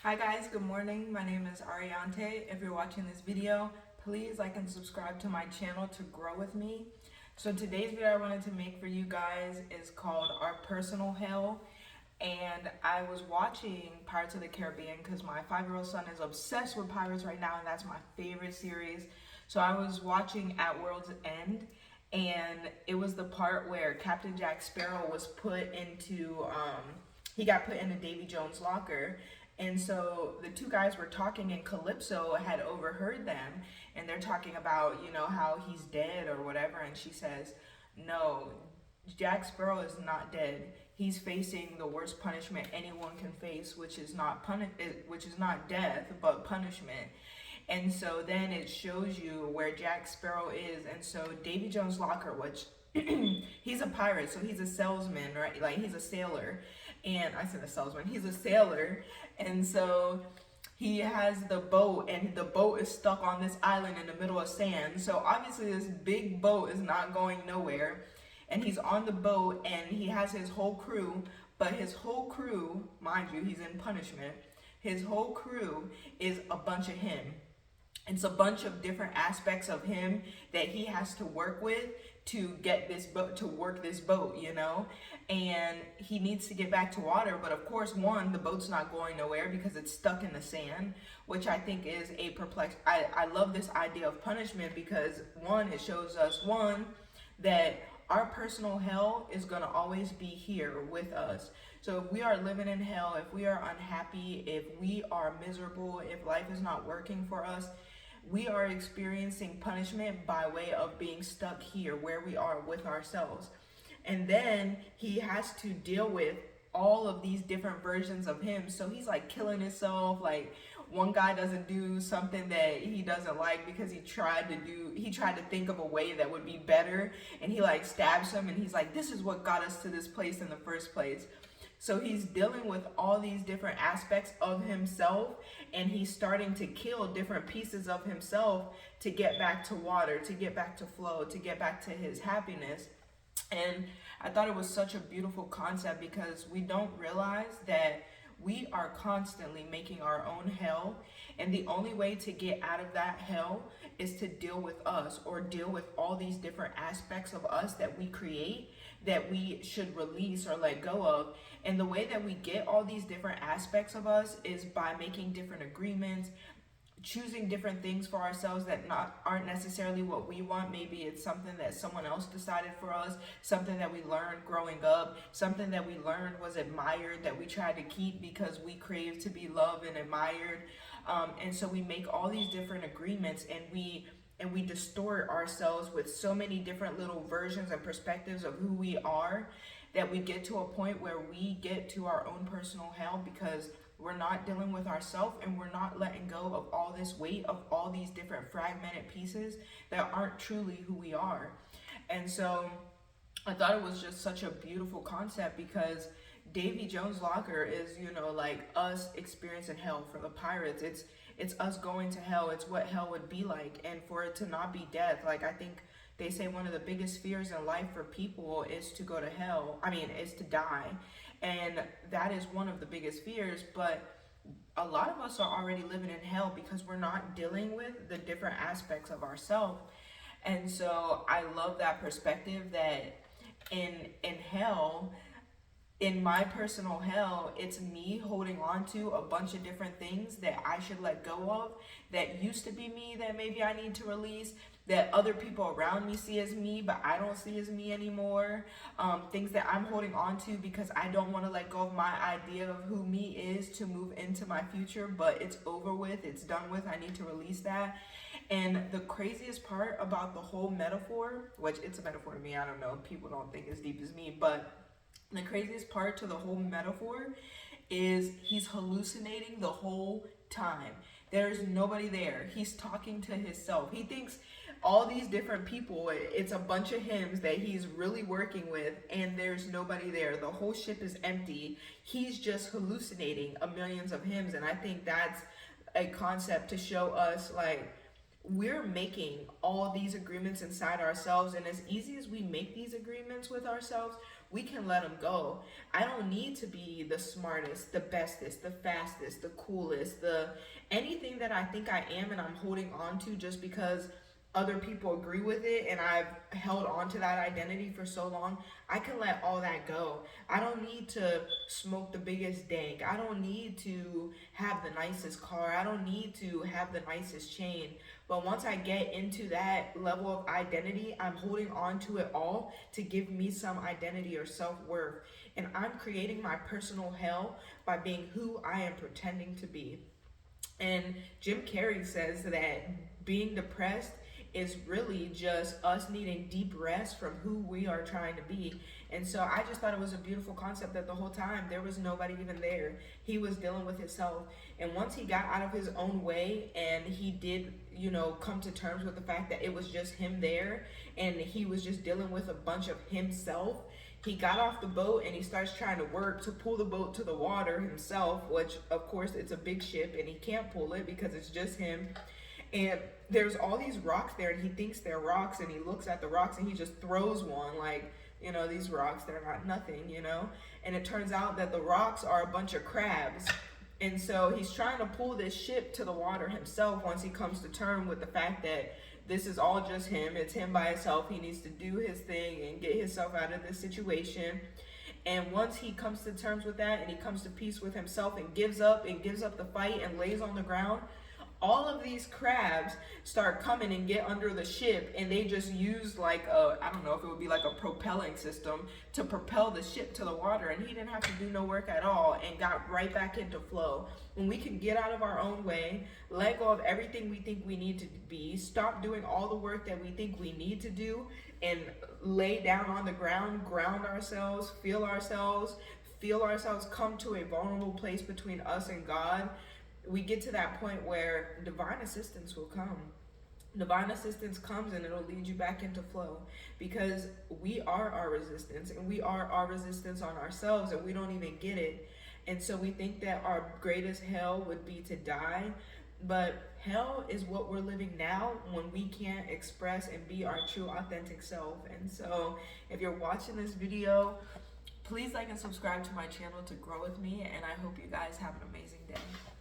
Hi guys, good morning. My name is Ariante. If you're watching this video, please like and subscribe to my channel to grow with me. So today's video I wanted to make for you guys is called Our Personal Hell. And I was watching Pirates of the Caribbean because my 5-year-old son is obsessed with pirates right now, and that's my favorite series. So I was watching At World's End, and it was the part where Captain Jack Sparrow was put into he got put into Davy Jones' locker. And so the two guys were talking, and Calypso had overheard them, and they're talking about, how he's dead or whatever. And she says, no, Jack Sparrow is not dead. He's facing the worst punishment anyone can face, which is not death, but punishment. And so then it shows you where Jack Sparrow is. And so Davy Jones' locker, which he's a pirate, so he's a salesman, right? Like, he's a sailor. And I said a salesman, he's a sailor. And so he has the boat, and the boat is stuck on this island in the middle of sand. So obviously this big boat is not going nowhere. And he's on the boat, and he has his whole crew, but his whole crew, mind you, he's in punishment. His whole crew is a bunch of him. It's a bunch of different aspects of him that he has to work with to get this boat, to work this boat, and he needs to get back to water. But of course, the boat's not going nowhere because it's stuck in the sand, which I think is a perplex. I love this idea of punishment because it shows us that our personal hell is going to always be here with us. So if we are living in hell, if we are unhappy, if we are miserable, if life is not working for us, we are experiencing punishment by way of being stuck here where we are with ourselves. And then he has to deal with all of these different versions of him. So he's like killing himself. Like, one guy doesn't do something that he doesn't like because he tried to think of a way that would be better, and he like stabs him, and he's like, this is what got us to this place in the first place. So he's dealing with all these different aspects of himself, and he's starting to kill different pieces of himself to get back to water, to get back to flow, to get back to his happiness. And I thought it was such a beautiful concept because we don't realize that we are constantly making our own hell, and the only way to get out of that hell is to deal with us, or deal with all these different aspects of us that we create, that we should release or let go of. And the way that we get all these different aspects of us is by making different agreements, choosing different things for ourselves that aren't necessarily what we want. Maybe it's something that someone else decided for us, something that we learned growing up, something that we learned was admired that we tried to keep because we crave to be loved and admired. And so we make all these different agreements, and we distort ourselves with so many different little versions and perspectives of who we are, that we get to a point where we get to our own personal hell because we're not dealing with ourselves, and we're not letting go of all this weight of all these different fragmented pieces that aren't truly who we are. And so I thought it was just such a beautiful concept because Davy Jones' locker is, like us experiencing hell. For the pirates, it's us going to hell. It's what hell would be like. And for it to not be death, like, I think they say one of the biggest fears in life for people is to go to hell. Is to die. And that is one of the biggest fears. But a lot of us are already living in hell because we're not dealing with the different aspects of ourselves. And so I love that perspective that in hell, in my personal hell, it's me holding on to a bunch of different things that I should let go of, that used to be me, that maybe I need to release, that other people around me see as me, but I don't see as me anymore. Things that I'm holding on to because I don't want to let go of my idea of who me is to move into my future, but it's over with, it's done with, I need to release that. And the craziest part about the whole metaphor, which it's a metaphor to me, I don't know, people don't think as deep as me, but the craziest part to the whole metaphor is he's hallucinating the whole time. There's nobody there. He's talking to himself. He thinks all these different people, it's a bunch of hymns that he's really working with, and there's nobody there. The whole ship is empty. He's just hallucinating millions of hymns. And I think that's a concept to show us, like, we're making all these agreements inside ourselves, and as easy as we make these agreements with ourselves, we can let them go. I don't need to be the smartest, the bestest, the fastest, the coolest, the anything that I think I am and I'm holding on to just because other people agree with it and I've held on to that identity for so long. I can let all that go. I don't need to smoke the biggest dank. I don't need to have the nicest car. I don't need to have the nicest chain. But once I get into that level of identity, I'm holding on to it all to give me some identity or self-worth. And I'm creating my personal hell by being who I am pretending to be. And Jim Carrey says that being depressed is really just us needing deep rest from who we are trying to be. And so I just thought it was a beautiful concept that the whole time there was nobody even there. He was dealing with himself. And once he got out of his own way and he did, come to terms with the fact that it was just him there and he was just dealing with a bunch of himself, he got off the boat and he starts trying to work to pull the boat to the water himself, which of course it's a big ship and he can't pull it because it's just him. And there's all these rocks there and he thinks they're rocks and he looks at the rocks and he just throws one like, these rocks, they're not nothing, And it turns out that the rocks are a bunch of crabs. And so he's trying to pull this ship to the water himself once he comes to terms with the fact that this is all just him. It's him by himself. He needs to do his thing and get himself out of this situation. And once he comes to terms with that and he comes to peace with himself and gives up the fight and lays on the ground, all of these crabs start coming and get under the ship, and they just use I don't know if it would be like a propelling system to propel the ship to the water, and he didn't have to do no work at all and got right back into flow. When we can get out of our own way, let go of everything we think we need to be, stop doing all the work that we think we need to do, and lay down on the ground, ground ourselves, feel ourselves come to a vulnerable place between us and God, we get to that point where divine assistance will come. Divine assistance comes and it'll lead you back into flow, because we are our resistance and we are our resistance on ourselves and we don't even get it. And so we think that our greatest hell would be to die, but hell is what we're living now when we can't express and be our true authentic self. And so if you're watching this video, please like and subscribe to my channel to grow with me, and I hope you guys have an amazing day.